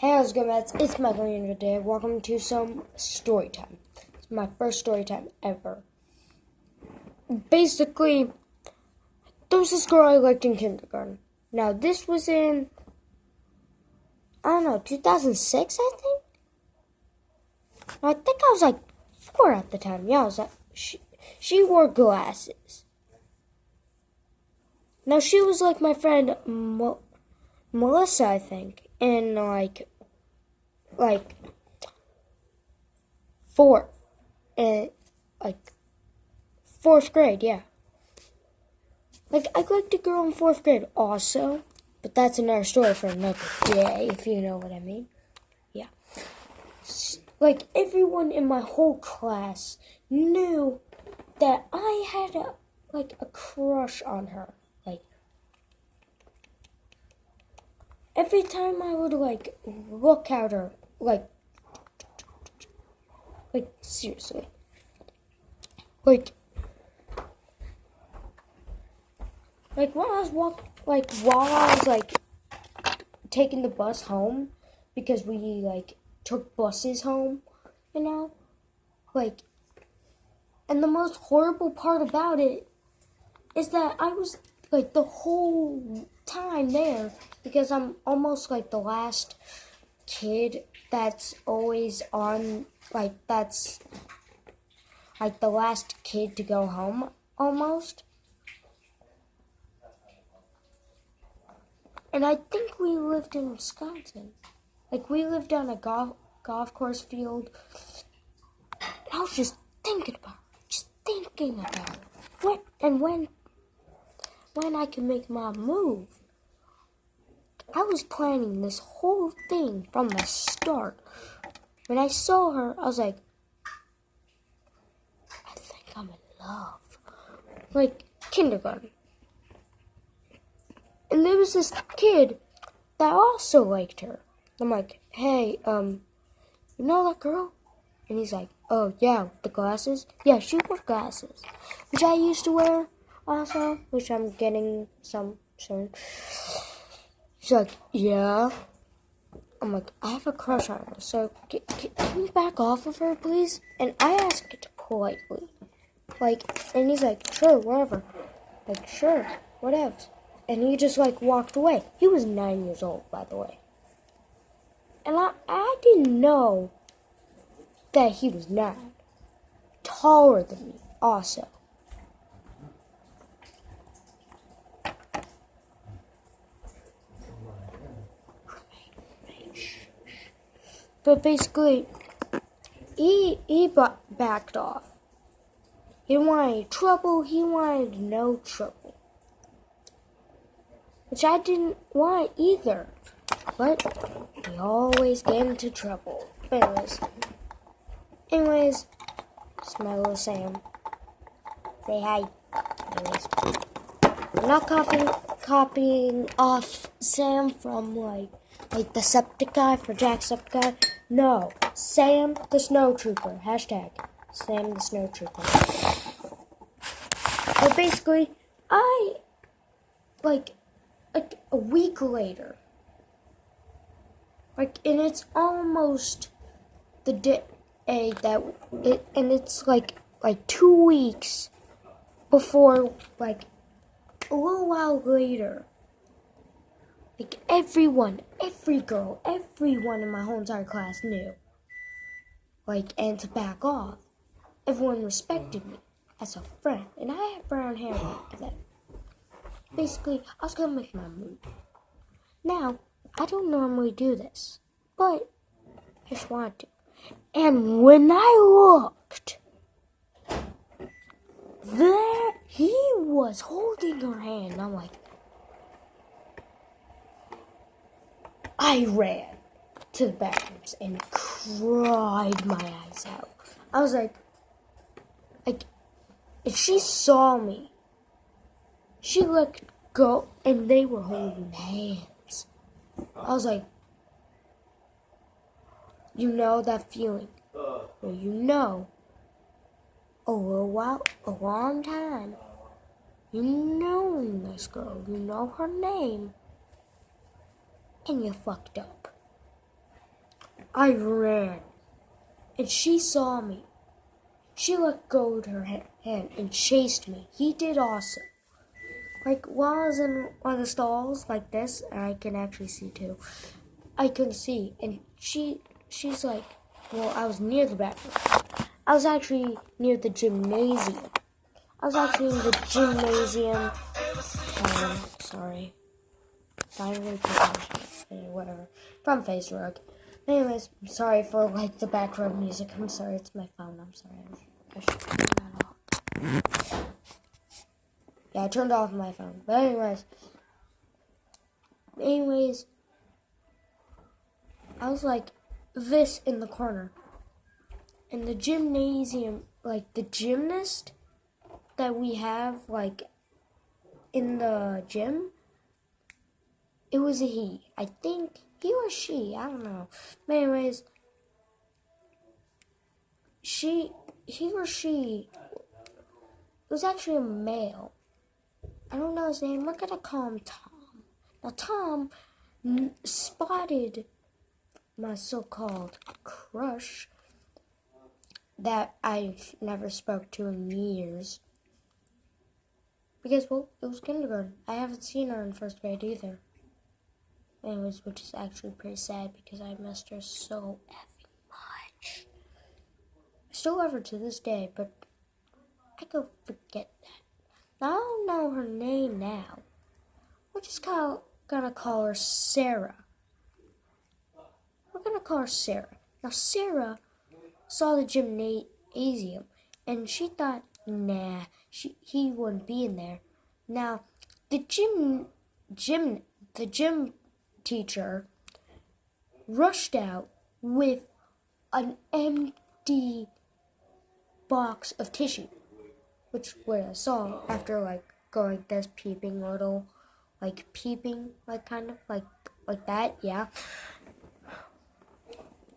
Hey, how's it going, mates? It's Michael here today. Welcome to some story time. It's my first story time ever. Basically, there was this girl I liked in kindergarten. Now, this was in, 2006, I think? I think I was like 4 at the time. Yeah, I was like, she wore glasses. Now, she was like my friend Melissa, I think, in like fourth, fourth grade, yeah. Like, I liked a girl in 4th grade also, but that's another story for another day, if you know what I mean. Yeah. Like, everyone in my whole class knew that I had a crush on her. Like, every time I would, look at her, seriously. While I was taking the bus home, because we took buses home, you know, and the most horrible part about it is that I was the whole time there, because I'm almost the last kid that's always on, that's the last kid to go home almost. And I think we lived in Wisconsin. We lived on a golf course field. And I was just thinking about it. When I can make my move. I was planning this whole thing from the start. When I saw her, I was like, I think I'm in love. Kindergarten. And there was this kid that also liked her. I'm like, hey, you know that girl? And he's like, oh, yeah, with the glasses? Yeah, she wore glasses. Which I used to wear also, which I'm getting some soon. She's like, yeah. I'm like, I have a crush on her, so can you back off of her, please? And I asked it politely. And he's like, sure, whatever. Sure, whatever. And he just walked away. He was 9 years old, by the way. And I didn't know that he was 9. Taller than me, also. But basically, he backed off. He didn't want any trouble. He wanted no trouble. Which I didn't want either. But we always get into trouble. Anyways, it's my little Sam. Say hi. Anyways, I'm not copying off Sam from the Septiceye for Jacksepticeye. No, Sam the Snow Trooper. Hashtag Sam the Snow Trooper. But basically, a week later, and it's almost the day that it, and it's like 2 weeks before, a little while later, every girl, everyone in my whole entire class knew, and to back off. Everyone respected me as a friend, and I had brown hair back then. Basically, I was gonna make my move. Now, I don't normally do this, but I just wanted to. And when I looked, there he was holding her hand. I'm like, I ran to the bathrooms and cried my eyes out. I was like, if she saw me, she let go, and they were holding hands. I was like, you know that feeling where you know a little while, a long time, you know this girl, you know her name, and you fucked up. I ran, and she saw me. She let go of her hand and chased me. He did also. Like, while I was in one of the stalls like this, and I can actually see too, I couldn't see. And she's like, well, I was near the bathroom. I was actually near the gymnasium. I was actually in the gymnasium. Sorry. Finally, whatever. From Facebook. Anyways, I'm sorry for like the background music. I'm sorry, it's my phone. I'm sorry. I should turn that off. Yeah, I turned off my phone. But anyways, I was like this in the corner. In the gymnasium, like the gymnast that we have like in the gym, it was a he. I think he or she, I don't know. But anyways, he or she, it was actually a male. I don't know his name. We're gonna call him Tom. Now Tom spotted my so-called crush that I've never spoke to in years. Because, well, it was kindergarten. I haven't seen her in first grade either. Anyways, which is actually pretty sad because I missed her so effing much. I still love her to this day, but I could forget that. Now, I don't know her name now. We're just gonna call her Sarah. We're gonna call her Sarah. Now, Sarah saw the gymnasium, and she thought, nah, he wouldn't be in there. Now, the gym teacher rushed out with an empty box of tissue, which what I saw after like going this peeping little, like peeping, like kind of like that, yeah.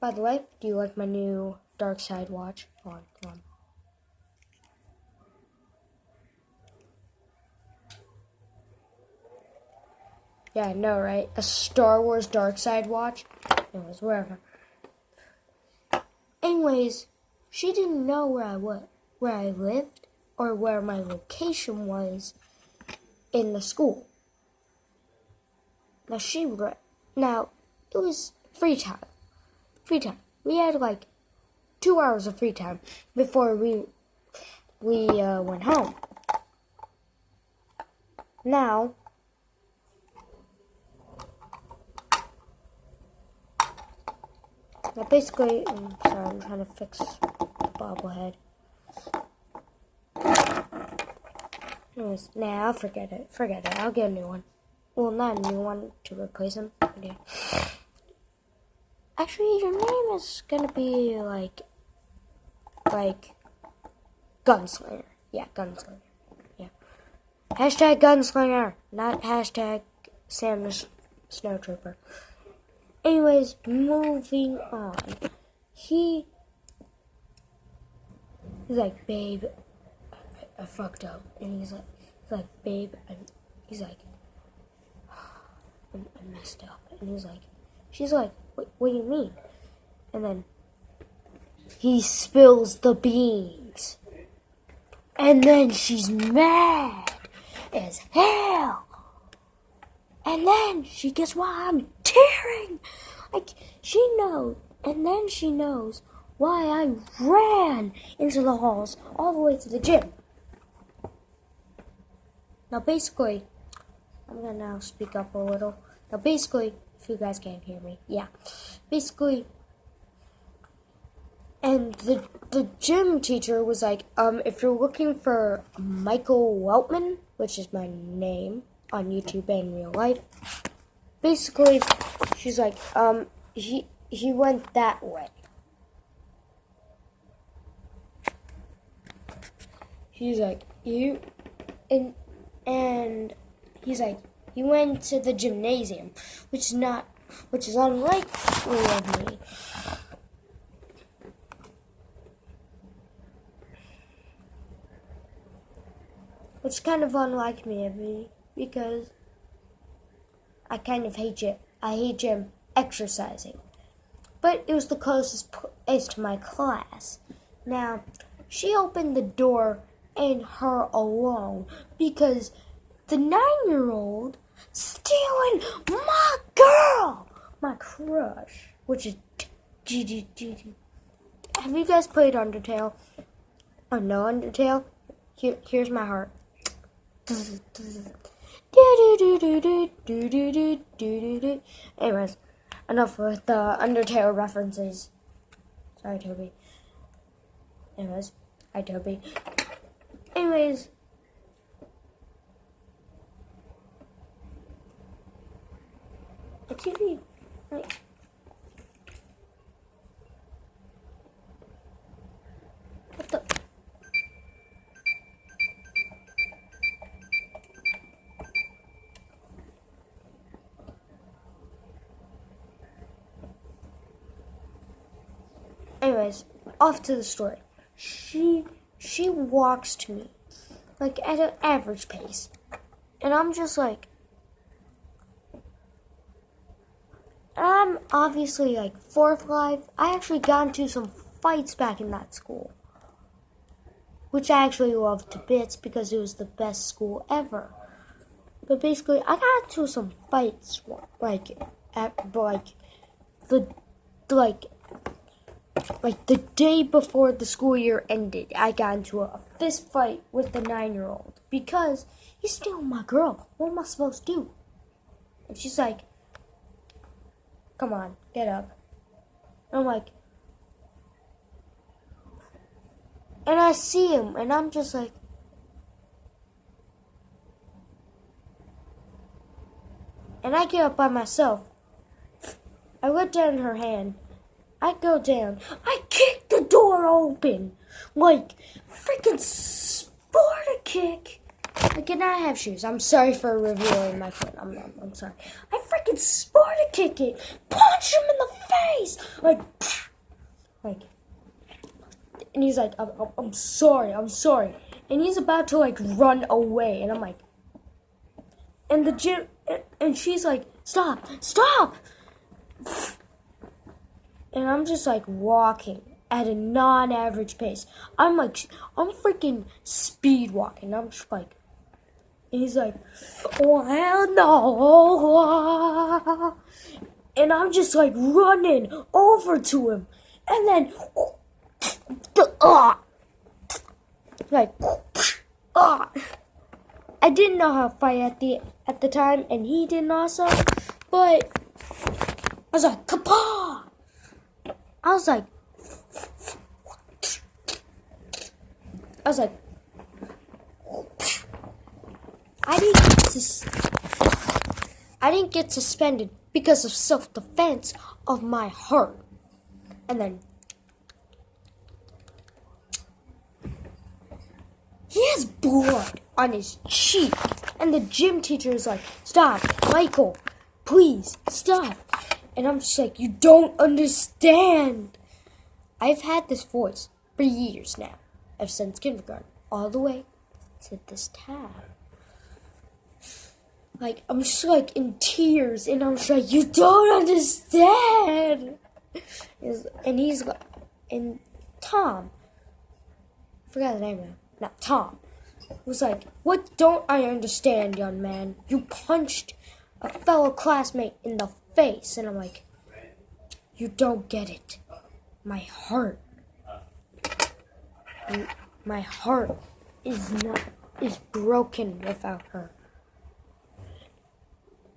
By the way, do you like my new Dark Side watch? Come on. Yeah, I know, right? A Star Wars Dark Side watch? Anyways, wherever. Anyways, she didn't know where I lived, or where my location was in the school. Now, it was free time. We had like 2 hours of free time before we went home. Now, basically, I'm sorry, I'm trying to fix the bobblehead. Anyways, nah, I'll forget it. I'll get a new one. Well, not a new one to replace him. Okay. Actually, your name is gonna be like Gunslinger. Yeah, Gunslinger. Yeah. Hashtag Gunslinger, not hashtag Sam the Snowtrooper. Anyways, moving on. He's like, babe, I fucked up. And he's like, babe, he's like, I messed up. And she's like, what do you mean? And then he spills the beans. And then she's mad as hell. And then she gets why I'm tearing. Like, she knows. And then she knows why I ran into the halls all the way to the gym. Now, basically, I'm going to now speak up a little. Now, basically, if you guys can't hear me, yeah. Basically, and the gym teacher was like, if you're looking for Michael Weltman, which is my name on YouTube and real life, basically, she's like, he went that way. She's like, and he's like, he went to the gymnasium, which is unlikely of me. Which kind of unlike me of me, because I kind of hate gym. I hate gym exercising. but it was the closest place to my class. Now, she opened the door and her alone because the 9-year-old stealing my girl, my crush, which is Gigi. Have you guys played Undertale? Or no Undertale? Here's my heart. Anyways, enough with the Undertale references. Sorry, Toby. Anyways, hi, Toby. Anyways, the TV, like, what the? Anyways, off to the story. She walks to me, like, at an average pace. And I'm just like, I'm obviously like 4 or 5. I actually got into some fights back in that school, which I actually loved to bits because it was the best school ever. But basically, I got into some fights, like the day before the school year ended. I got into a fist fight with the 9-year-old because he's stealing my girl. What am I supposed to do? And she's like, come on, get up. And I'm like, and I see him, and I'm just like, and I get up by myself. I let down her hand. I go down. I kick the door open. Like, freaking Sparta kick. I cannot have shoes. I'm sorry for revealing my foot. I'm sorry. I freaking Sparta kick it. Punch him in the face. Like, and he's like, I'm sorry. And he's about to, like, run away. And I'm like, and the gym, and she's like, stop. And I'm just like walking at a non-average pace. I'm freaking speed walking. I'm just like, and he's like, oh hell no. And I'm just like running over to him. And then, I didn't know how to fight at the time, and he didn't also, but I was like, kapah! I was like, I didn't get suspended because of self-defense of my heart. And then he has blood on his cheek. And the gym teacher is like, stop, Michael, please, stop. And I'm just like, you don't understand. I've had this voice for years now. Ever since kindergarten. All the way to this time. Like, I'm just like in tears. And I'm just like, you don't understand. And Tom. I forgot the name of him. Not Tom. Was like, what don't I understand, young man? You punched a fellow classmate in the face. And I'm like, you don't get it. My heart is broken without her.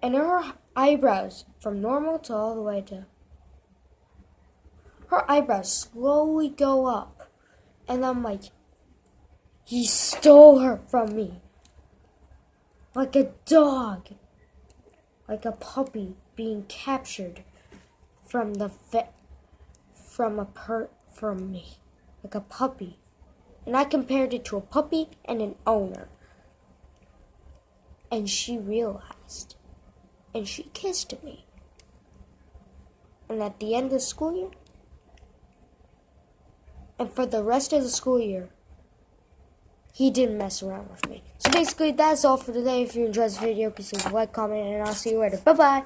And her eyebrows, from normal to all the way to, her eyebrows slowly go up. And I'm like, he stole her from me. Like a dog. Like a puppy being captured from me. Like a puppy. And I compared it to a puppy and an owner. And she realized. And she kissed me. And at the end of the school year, and for the rest of the school year, he didn't mess around with me. So basically, that's all for today. If you enjoyed this video, please leave a like, comment, and I'll see you later. Bye-bye.